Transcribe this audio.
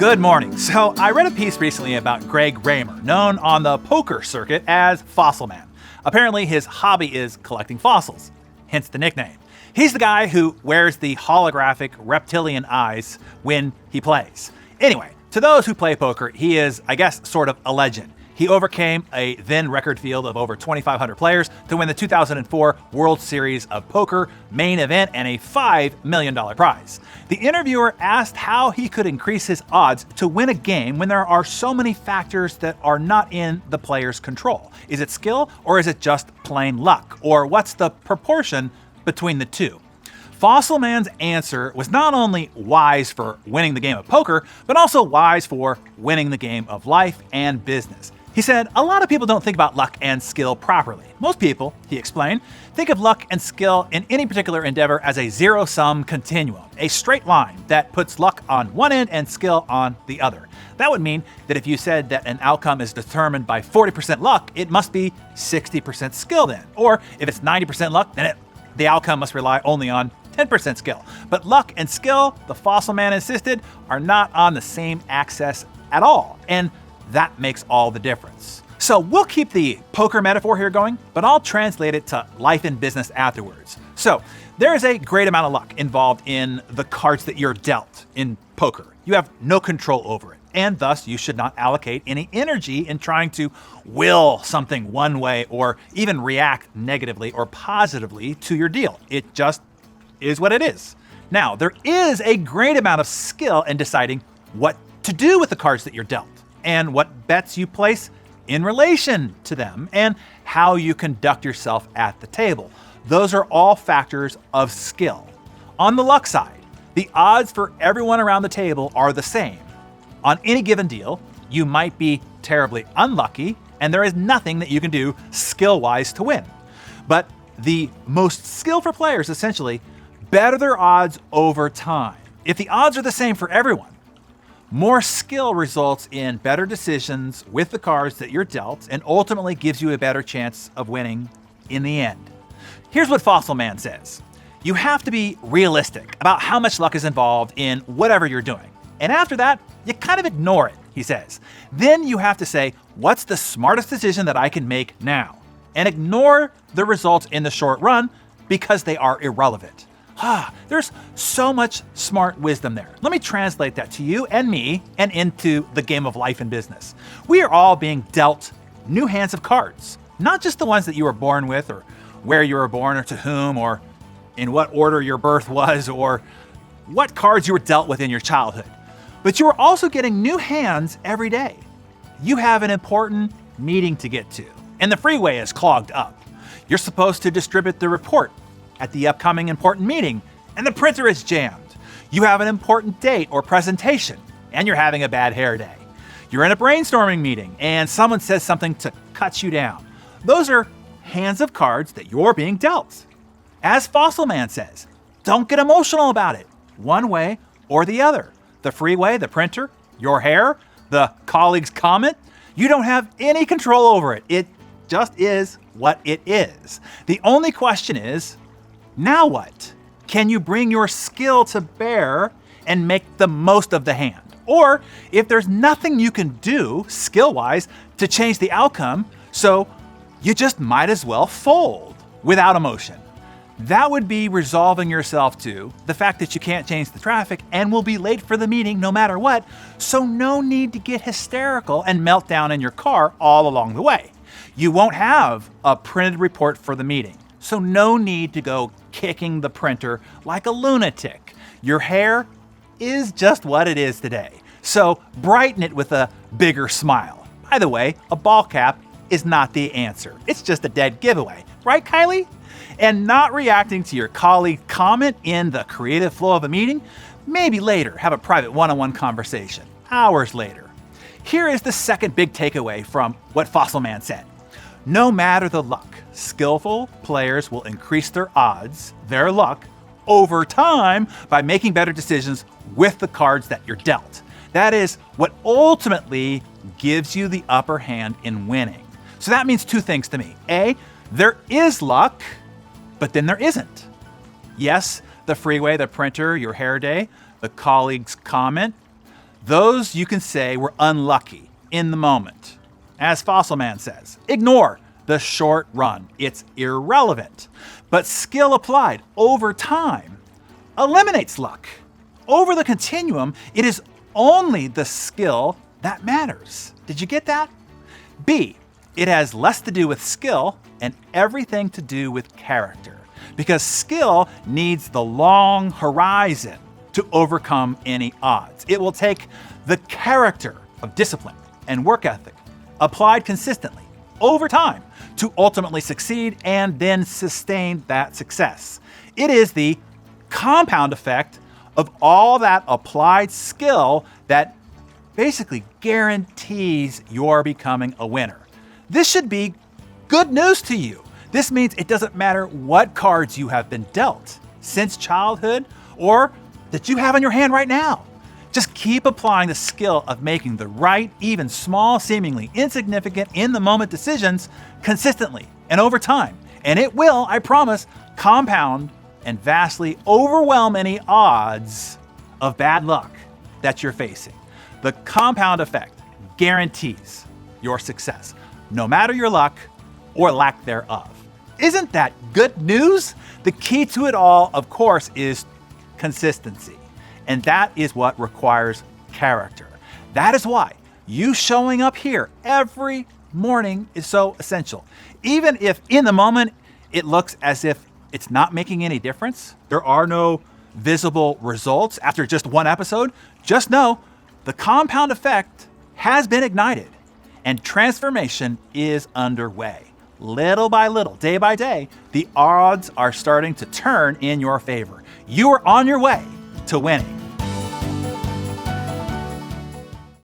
Good morning. So I read a piece recently about Greg Raymer, known on the poker circuit as Fossilman. Apparently his hobby is collecting fossils, hence the nickname. He's the guy who wears the holographic reptilian eyes when he plays. Anyway, to those who play poker, he is, I guess, sort of a legend. He overcame a then record field of over 2,500 players to win the 2004 World Series of Poker main event and a $5 million prize. The interviewer asked how he could increase his odds to win a game when there are so many factors that are not in the player's control. Is it skill or is it just plain luck? Or what's the proportion between the two? Fossilman's answer was not only wise for winning the game of poker, but also wise for winning the game of life and business. He said, a lot of people don't think about luck and skill properly. Most people, he explained, think of luck and skill in any particular endeavor as a zero-sum continuum, a straight line that puts luck on one end and skill on the other. That would mean that if you said that an outcome is determined by 40% luck, it must be 60% skill then. Or if it's 90% luck, then the outcome must rely only on 10% skill. But luck and skill, the Fossilman insisted, are not on the same axis at all. And that makes all the difference. So we'll keep the poker metaphor here going, but I'll translate it to life and business afterwards. So there is a great amount of luck involved in the cards that you're dealt in poker. You have no control over it, and thus you should not allocate any energy in trying to will something one way or even react negatively or positively to your deal. It just is what it is. Now, there is a great amount of skill in deciding what to do with the cards that you're dealt, and what bets you place in relation to them, and how you conduct yourself at the table. Those are all factors of skill. On the luck side, the odds for everyone around the table are the same. On any given deal, you might be terribly unlucky, and there is nothing that you can do skill-wise to win. But the most skillful players essentially better their odds over time. If the odds are the same for everyone, more skill results in better decisions with the cards that you're dealt and ultimately gives you a better chance of winning in the end. Here's what Fossilman says. You have to be realistic about how much luck is involved in whatever you're doing. And after that, you kind of ignore it, he says. Then you have to say, what's the smartest decision that I can make now? And ignore the results in the short run because they are irrelevant. There's so much smart wisdom there. Let me translate that to you and me and into the game of life and business. We are all being dealt new hands of cards, not just the ones that you were born with or where you were born or to whom or in what order your birth was or what cards you were dealt with in your childhood. But you are also getting new hands every day. You have an important meeting to get to, and the freeway is clogged up. You're supposed to distribute the report at the upcoming important meeting, and the printer is jammed. You have an important date or presentation, and you're having a bad hair day. You're in a brainstorming meeting, and someone says something to cut you down. Those are hands of cards that you're being dealt. As Fossilman says, don't get emotional about it, one way or the other. The freeway, the printer, your hair, the colleague's comment, you don't have any control over it. It just is what it is. The only question is, now what? Can you bring your skill to bear and make the most of the hand? Or if there's nothing you can do skill-wise to change the outcome, so you just might as well fold without emotion. That would be resolving yourself to the fact that you can't change the traffic and will be late for the meeting no matter what, so no need to get hysterical and melt down in your car all along the way. You won't have a printed report for the meeting, so no need to go kicking the printer like a lunatic. Your hair is just what it is today, so brighten it with a bigger smile. By the way, a ball cap is not the answer. It's just a dead giveaway, right, Kylie? And not reacting to your colleague's comment in the creative flow of a meeting, maybe later have a private one-on-one conversation, hours later. Here is the second big takeaway from what Fossilman said. No matter the luck, skillful players will increase their odds, their luck, over time by making better decisions with the cards that you're dealt. That is what ultimately gives you the upper hand in winning. So that means two things to me. A, there is luck, but then there isn't. Yes, the freeway, the printer, your hair day, the colleague's comment, Those you can say were unlucky in the moment. As Fossilman says, ignore the short run. It's irrelevant. But skill applied over time eliminates luck. Over the continuum, it is only the skill that matters. Did you get that? B, it has less to do with skill and everything to do with character. Because skill needs the long horizon to overcome any odds. It will take the character of discipline and work ethic applied consistently over time to ultimately succeed and then sustain that success. It is the compound effect of all that applied skill that basically guarantees you're becoming a winner. This should be good news to you. This means it doesn't matter what cards you have been dealt since childhood or that you have in your hand right now. Just keep applying the skill of making the right, even small, seemingly insignificant, in-the-moment decisions consistently and over time. And it will, I promise, compound and vastly overwhelm any odds of bad luck that you're facing. The compound effect guarantees your success, no matter your luck or lack thereof. Isn't that good news? The key to it all, of course, is consistency. And that is what requires character. That is why you showing up here every morning is so essential. Even if in the moment it looks as if it's not making any difference, there are no visible results after just one episode, just know the compound effect has been ignited and transformation is underway. Little by little, day by day, the odds are starting to turn in your favor. You are on your way to winning.